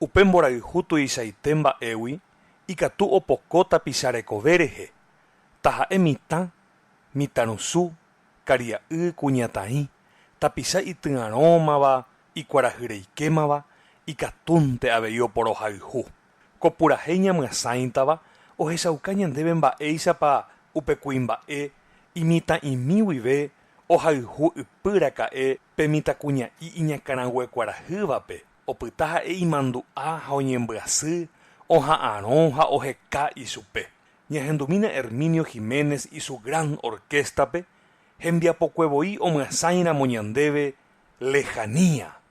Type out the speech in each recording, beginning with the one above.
upe mborayhu tuichaite mba'égui ikatu opokóta picharekove rehe. Taha'e mitãrusu, karia'y, kuñataĩ, tapicha ityãrómava, ikuarahyreikémava, ikatúnte avei oporohayhu. Ko purahéi ñamyasãitava ohechauka ñandéve mba'éichapa upe kuimba'e imitã'imi guive ohayhu ipyraka'e pe mitãkuña'i iñakãraguekuarahývape. Opyta ha'e imandu'a ha oñembyasy, oha'ãrõ ha oheka ichupe. Ñahendúmina Herminio Jiménez y su gran orquestape hembiapokuevoi omyasãiramo ñandéve Lejanía.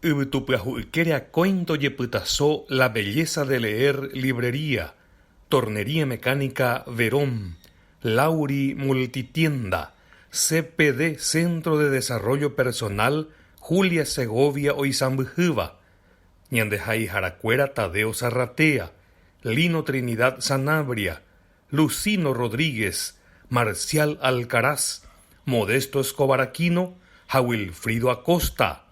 Yvytupyahú'ykeriakóinte ojepytasó La belleza de leer librería, tornería mecánica Verón, Lauri multitienda, CPD Centro de Desarrollo Personal Julia Segovia Oisambyhýva, Ñandehai Harakuéra Tadeo Zarratea, Lino Trinidad Sanabria, Lucino Rodríguez, Marcial Alcaraz, Modesto Escobar Aquino, Wilfrido Acosta.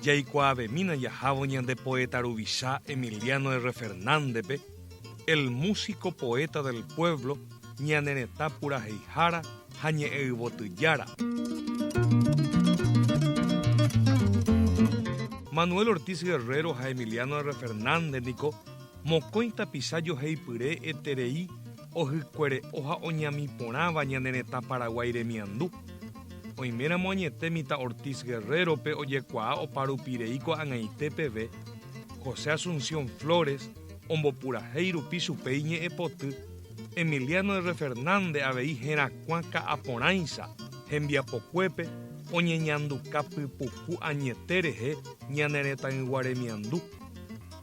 Yaikuavemina yahavo ñande poeta rubichá Emiliano R. Fernándepe, el músico poeta del pueblo, ñanereta puraheijara, jañe'eivotyjára. Manuel Ortiz Guerrero ha Emiliano R. Fernández niko mokõita pichajo heipyre eterei ohykuere oha oñamiporãva ñanereta Paraguay remiandu. Oiméramo añetémita Ortiz Guerrero pe ojekuaa oparupireíko ag̃aite peve José Asunción Flores ombopurahéi rupi chupe ñe'ẽpoty Emiliano R. Fernández avei herakuã ka'aporãicha hembiapokuépe oñeñanduka pypuku añete rehe ñaneretãygua remiandu.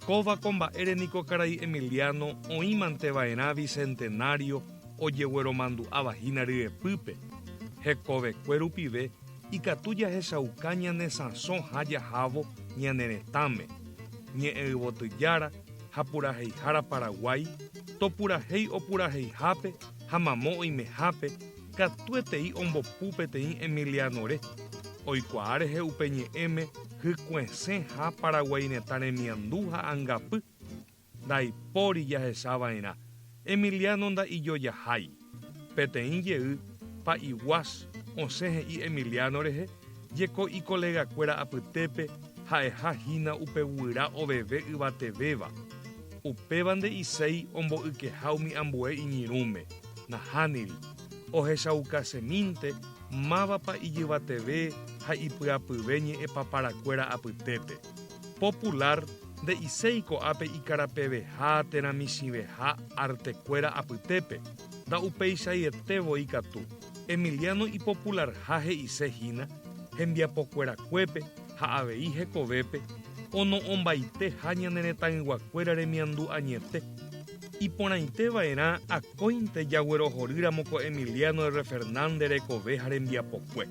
Kóvako mba'ére niko karai Emiliano oĩmanteva'erã bicentenario ojegueromandu'avahína ryepýpe. Hekovekue rupive ikatu jahechauka ñane sãso ha jahávo ñaneretãme, ñe'ẽyvotyjára ha puraheihára Paraguay, topurahéi opuraheihápe ha mamo oimehápe katuetei ombopu peteĩ Emilianore, oikuaa rehe upe ñe'ẽme hykũesẽ ha Paraguay retã remiandu ha angapy. Ndaipóri jahechava'erã Emiliano nda'ijojahái peteĩ jey Paiguas osẽ he'i Emiliano rehe jeko ikolegakuéra apytépe ha'ehahína upe guyra oveve yvatevéva. Upéva nde iséi ombo'ykeha umi ambue iñirũme nahániri ohechaukasemínte mávapa ijyvateve ha ipyapyve ñe'ẽpaparakuéra apytépe. Popular nde iséiko ápe ikarapeveha teramisiveha artekuéra apytépe nda'upeichaietevoi katu. Emiliano ipopularha he'isehína hembiapokuérakuépe ha avei hekovépe ono'ombaiteha ñaneretãygua remiandu añete. Iporãiteva'erã akóinte jaguerohorýramoko Emiliano R. Fernández rekove ha rembiapokue.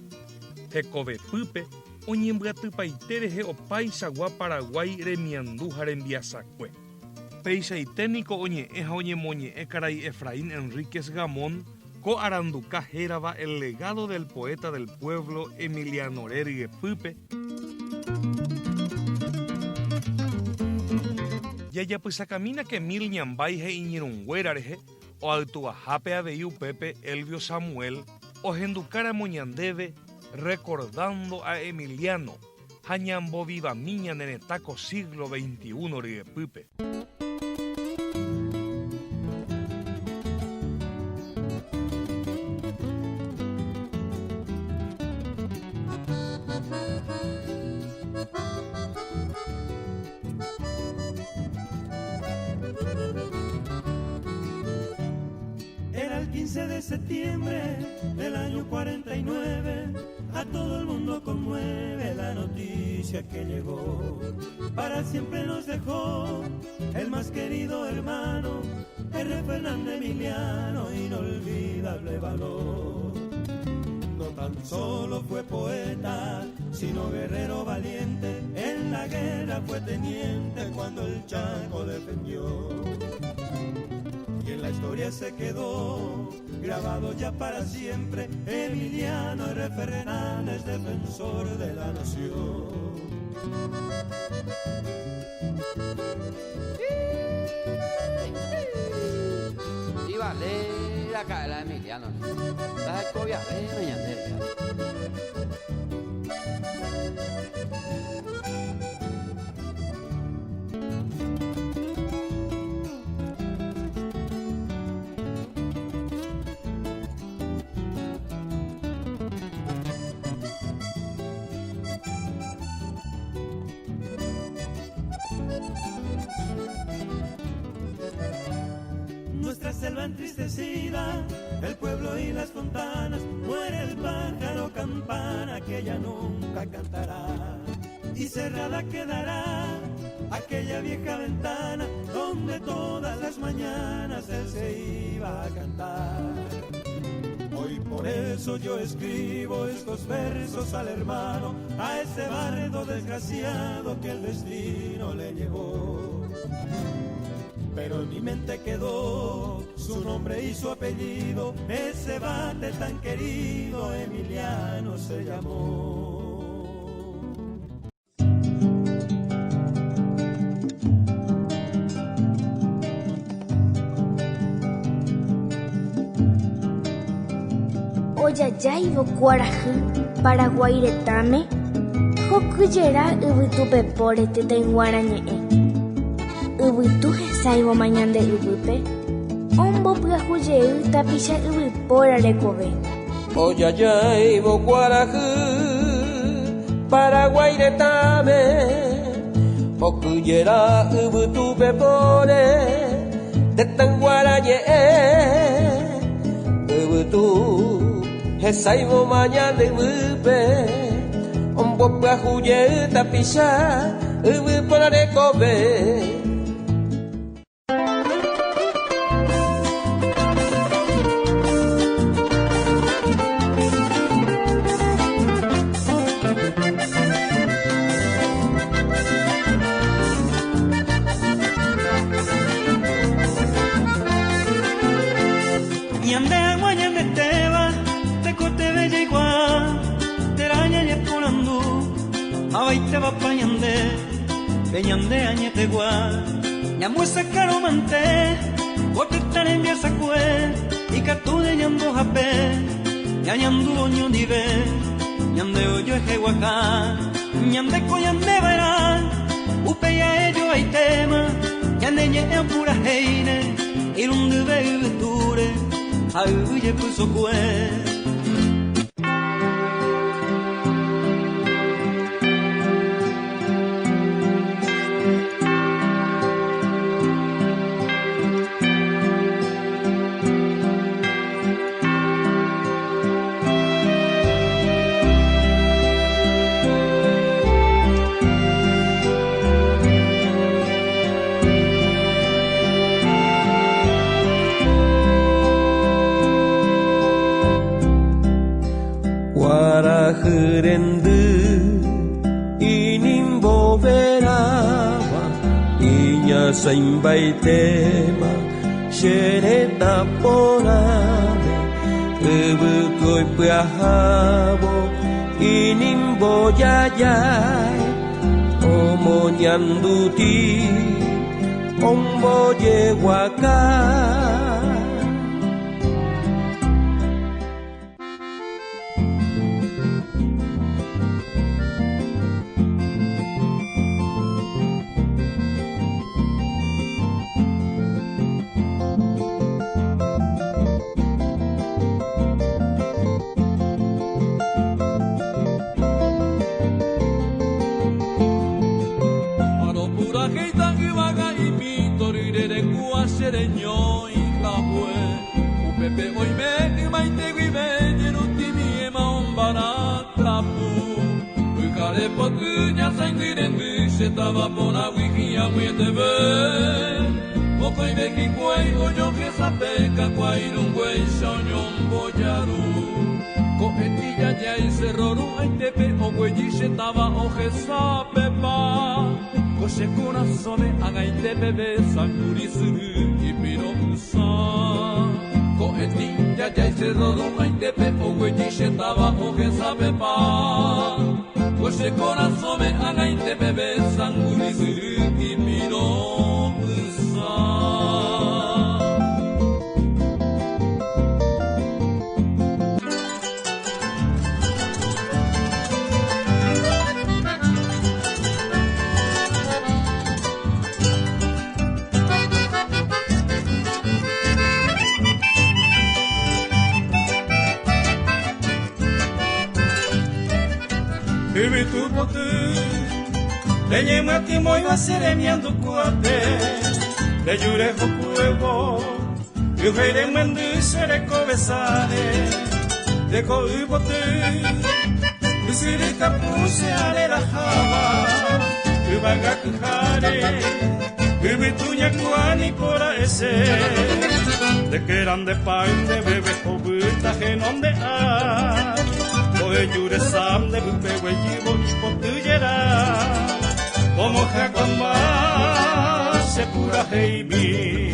Hekovepýpe oñembyatýpaite rehe opaichagua Paraguay remiandu ha rembiasakue. Peichaiténiko oñe'ẽ ha oñemoñe'ẽ karai Efraín Enríquez Gamón ko aranduka hérava el legado del poeta del pueblo Emiliano R. ryepýpe. Jajapysakamína que mil ñambái he'iñirũnguéra rehe oaituahápe avei upépe Elvio Samuel ohendukáramo ñandéve recordando a Emiliano ha ñambovivami ñaneretãko siglo XXI ryepýpe. Era el 15 de septiembre del año 49, a todo el mundo conmueve la noticia que llegó. Para siempre nos dejó el más querido hermano, R. Fernández Emiliano, inolvidable valor. No tan solo fue poeta, sino guerrero valiente, en la guerra fue teniente cuando el Chaco defendió. Y en la historia se quedó grabado ya para siempre Emiliano R. Fernández, defensor de la nación. Y vale la cara de Emiliano. La cobia de mañana. Nuestra selva entristecida, el pueblo y las fontanas, muere el pájaro campana que ya nunca cantará. Y cerrada quedará aquella vieja ventana donde todas las mañanas él se iba a cantar. Hoy por eso yo escribo estos versos al hermano, a ese bardo desgraciado que el destino le llevó. Pero en mi mente quedó su nombre y su apellido, ese bate tan querido, Emiliano se llamó. ojajaivo kuarahy Paraguay retãme hokýjera yvytupepóre tetãiguara ñe'ẽ. Yvytu hesãivoma ñande yvýpe ombopyahujey tapicha yvypóra rekove. Ojajaivo kuarahy Paraguay retãme hokýjera yvytupepóre tetãiguara ñe'ẽ. Yvytu hesãivoma ñande yvýpe ombopyahujey tapicha yvypóra rekove. Abaiteba pañande, peñande añetegua, ñamuesa caromante, gotetare enviarsa cue, y catu de ñando jape, ñañandu oño dive, ñande oyo ejehuaca, ñande coyande verá, upeya ello hay tema, ñande ñe pura heine, irunde bebeture, auye puso cue. Guarahyrendy inimboverava iñasãimbaitema chereta porãme yvytu pyahavo inimbojajái omoñanduti ombojeguaka. Estaba por la wiki muy te ve poco y me quicue oño que sapeca cuairun güey soñón boyaru cohetilla ya y cerroru ay tepe o güey estaba oje sapepa coche corazón haga y tepe be sangurisu y piro usa cohetilla ya y cerroru ay tepe o güey estaba oje sapepa Coche corazón me haga y te bebe sangurizu y miro Yvytu poty, leñemati moi va seremiando cuate, de yurejo puevo, yujeire mendu sereko besare, de coibote, yusirika puse arera java, yubaga kujare, yvytuña kuani pora ese, de que eran de pan de bebé o buta genonde a. Yure sam de bupe wejibo potujera como jacoma se pura heimi